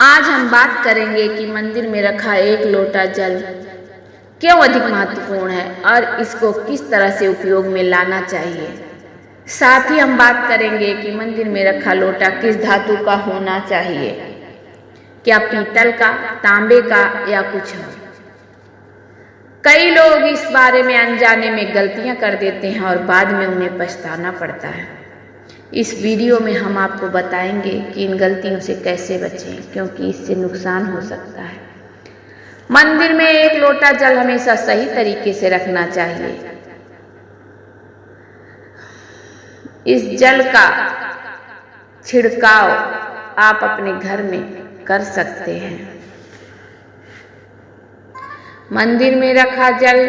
आज हम बात करेंगे कि मंदिर में रखा एक लोटा जल क्यों अधिक महत्वपूर्ण है और इसको किस तरह से उपयोग में लाना चाहिए। साथ ही हम बात करेंगे कि मंदिर में रखा लोटा किस धातु का होना चाहिए, क्या पीतल का, तांबे का या कुछ और। कई लोग इस बारे में अनजाने में गलतियां कर देते हैं और बाद में उन्हें पछताना पड़ता है। इस वीडियो में हम आपको बताएंगे कि इन गलतियों से कैसे बचें, क्योंकि इससे नुकसान हो सकता है। मंदिर में एक लोटा जल हमेशा सही तरीके से रखना चाहिए। इस जल का छिड़काव आप अपने घर में कर सकते हैं। मंदिर में रखा जल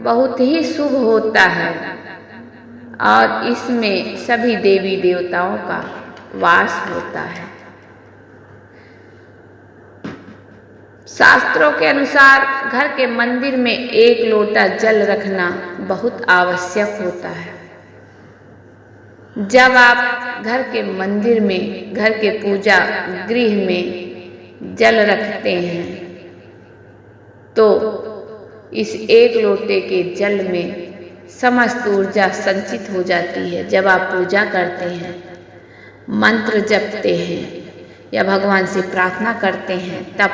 बहुत ही शुभ होता है और इसमें सभी देवी देवताओं का वास होता है। शास्त्रों के अनुसार घर के मंदिर में एक लोटा जल रखना बहुत आवश्यक होता है। जब आप घर के मंदिर में, घर के पूजा गृह में जल रखते हैं तो इस एक लोटे के जल में समस्त ऊर्जा संचित हो जाती है। जब आप पूजा करते हैं, मंत्र जपते हैं या भगवान से प्रार्थना करते हैं, तब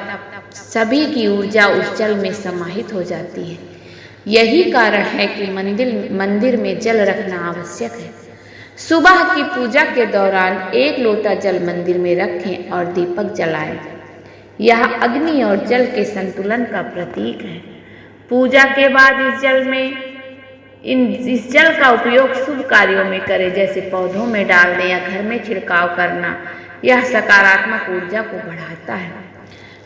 सभी की ऊर्जा उस जल में समाहित हो जाती है। यही कारण है कि मंदिर में जल रखना आवश्यक है। सुबह की पूजा के दौरान एक लोटा जल मंदिर में रखें और दीपक जलाएं। यह अग्नि और जल के संतुलन का प्रतीक है। पूजा के बाद इस जल का उपयोग शुभ कार्यों में करें, जैसे पौधों में डालने या घर में छिड़काव करना। यह सकारात्मक ऊर्जा को बढ़ाता है।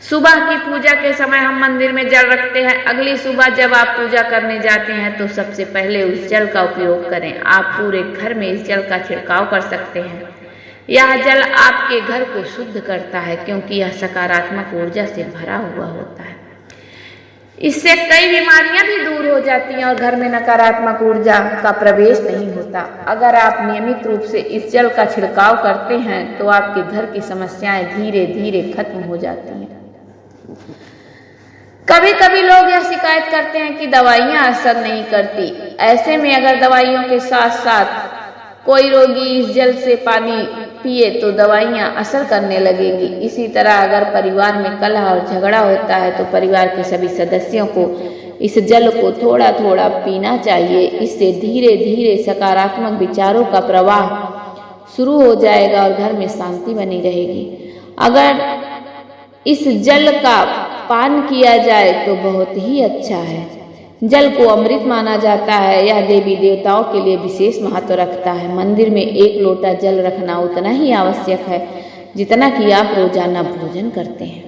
सुबह की पूजा के समय हम मंदिर में जल रखते हैं। अगली सुबह जब आप पूजा करने जाते हैं तो सबसे पहले उस जल का उपयोग करें। आप पूरे घर में इस जल का छिड़काव कर सकते हैं। यह जल आपके घर को शुद्ध करता है, क्योंकि यह सकारात्मक ऊर्जा से भरा हुआ होता है। इससे कई बीमारियां भी दूर हो जाती हैं और घर में नकारात्मक ऊर्जा का प्रवेश नहीं होता। अगर आप नियमित रूप से इस जल का छिड़काव करते हैं तो आपके घर की समस्याएं धीरे धीरे खत्म हो जाती हैं। कभी कभी लोग यह शिकायत करते हैं कि दवाइयां असर नहीं करती। ऐसे में अगर दवाइयों के साथ साथ कोई रोगी इस जल से पानी पिए तो दवाइयां असर करने लगेंगी। इसी तरह अगर परिवार में कलह और झगड़ा होता है तो परिवार के सभी सदस्यों को इस जल को थोड़ा थोड़ा पीना चाहिए। इससे धीरे धीरे सकारात्मक विचारों का प्रवाह शुरू हो जाएगा और घर में शांति बनी रहेगी। अगर इस जल का पान किया जाए तो बहुत ही अच्छा है। जल को अमृत माना जाता है। यह देवी देवताओं के लिए विशेष महत्व रखता है। मंदिर में एक लोटा जल रखना उतना ही आवश्यक है जितना कि आप रोजाना भोजन करते हैं।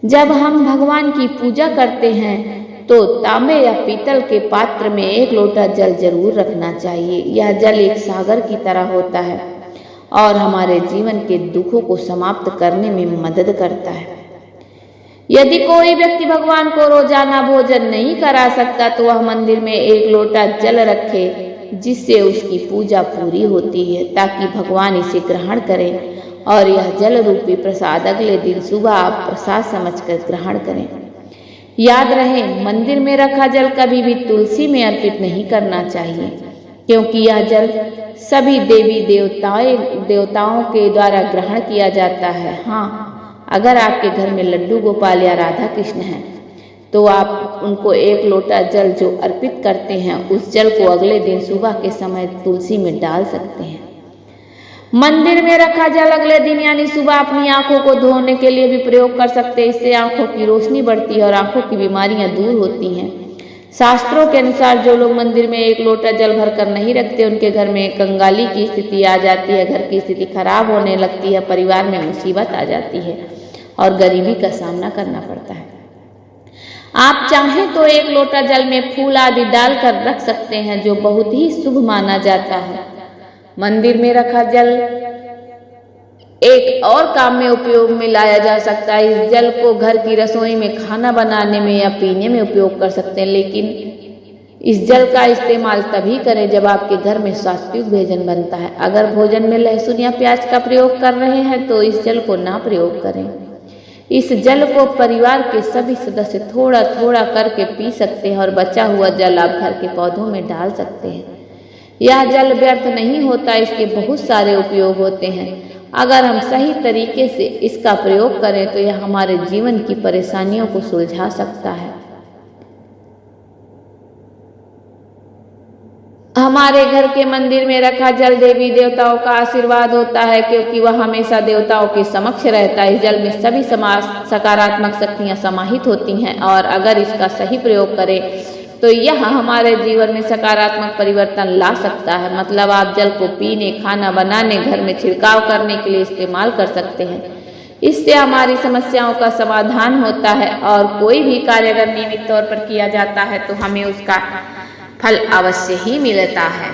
जब हम भगवान की पूजा करते हैं तो तांबे या पीतल के पात्र में एक लोटा जल जरूर रखना चाहिए। यह जल एक सागर की तरह होता है और हमारे जीवन के दुखों को समाप्त करने में मदद करता है। यदि कोई व्यक्ति भगवान को रोजाना भोजन नहीं करा सकता तो वह मंदिर में एक लोटा जल रखे, जिससे उसकी पूजा पूरी होती है, ताकि भगवान इसे ग्रहण करें और यह जल रूपी प्रसाद अगले दिन सुबह आप प्रसाद समझकर ग्रहण करें। याद रहे, मंदिर में रखा जल कभी भी तुलसी में अर्पित नहीं करना चाहिए, क्योंकि यह जल सभी देवी देवताओं के द्वारा ग्रहण किया जाता है। हाँ, अगर आपके घर में लड्डू गोपाल या राधा कृष्ण हैं तो आप उनको एक लोटा जल जो अर्पित करते हैं, उस जल को अगले दिन सुबह के समय तुलसी में डाल सकते हैं। मंदिर में रखा जल अगले दिन यानी सुबह अपनी आंखों को धोने के लिए भी प्रयोग कर सकते हैं। इससे आंखों की रोशनी बढ़ती है और आंखों की बीमारियां दूर होती हैं। शास्त्रों के अनुसार जो लोग मंदिर में एक लोटा जल भरकर नहीं रखते, उनके घर में कंगाली की स्थिति आ जाती है, घर की स्थिति खराब होने लगती है, परिवार में मुसीबत आ जाती है और गरीबी का सामना करना पड़ता है। आप चाहें तो एक लोटा जल में फूल आदि डालकर रख सकते हैं, जो बहुत ही शुभ माना जाता है। मंदिर में रखा जल एक और काम में उपयोग में लाया जा सकता है। इस जल को घर की रसोई में खाना बनाने में या पीने में उपयोग कर सकते हैं, लेकिन इस जल का इस्तेमाल तभी करें जब आपके घर में सात्विक भोजन बनता है। अगर भोजन में लहसुन या प्याज का प्रयोग कर रहे हैं तो इस जल को ना प्रयोग करें। इस जल को परिवार के सभी सदस्य थोड़ा थोड़ा करके पी सकते हैं और बचा हुआ जल आप घर के पौधों में डाल सकते हैं। यह जल व्यर्थ नहीं होता, इसके बहुत सारे उपयोग होते हैं। अगर हम सही तरीके से इसका प्रयोग करें तो यह हमारे जीवन की परेशानियों को सुलझा सकता है। हमारे घर के मंदिर में रखा जल देवी देवताओं का आशीर्वाद होता है, क्योंकि वह हमेशा देवताओं के समक्ष रहता है। इस जल में सभी सकारात्मक शक्तियां समाहित होती हैं और अगर इसका सही प्रयोग करें तो यह हमारे जीवन में सकारात्मक परिवर्तन ला सकता है। मतलब आप जल को पीने, खाना बनाने, घर में छिड़काव करने के लिए इस्तेमाल कर सकते हैं। इससे हमारी समस्याओं का समाधान होता है और कोई भी कार्य अगर नियमित तौर पर किया जाता है तो हमें उसका फल अवश्य ही मिलता है।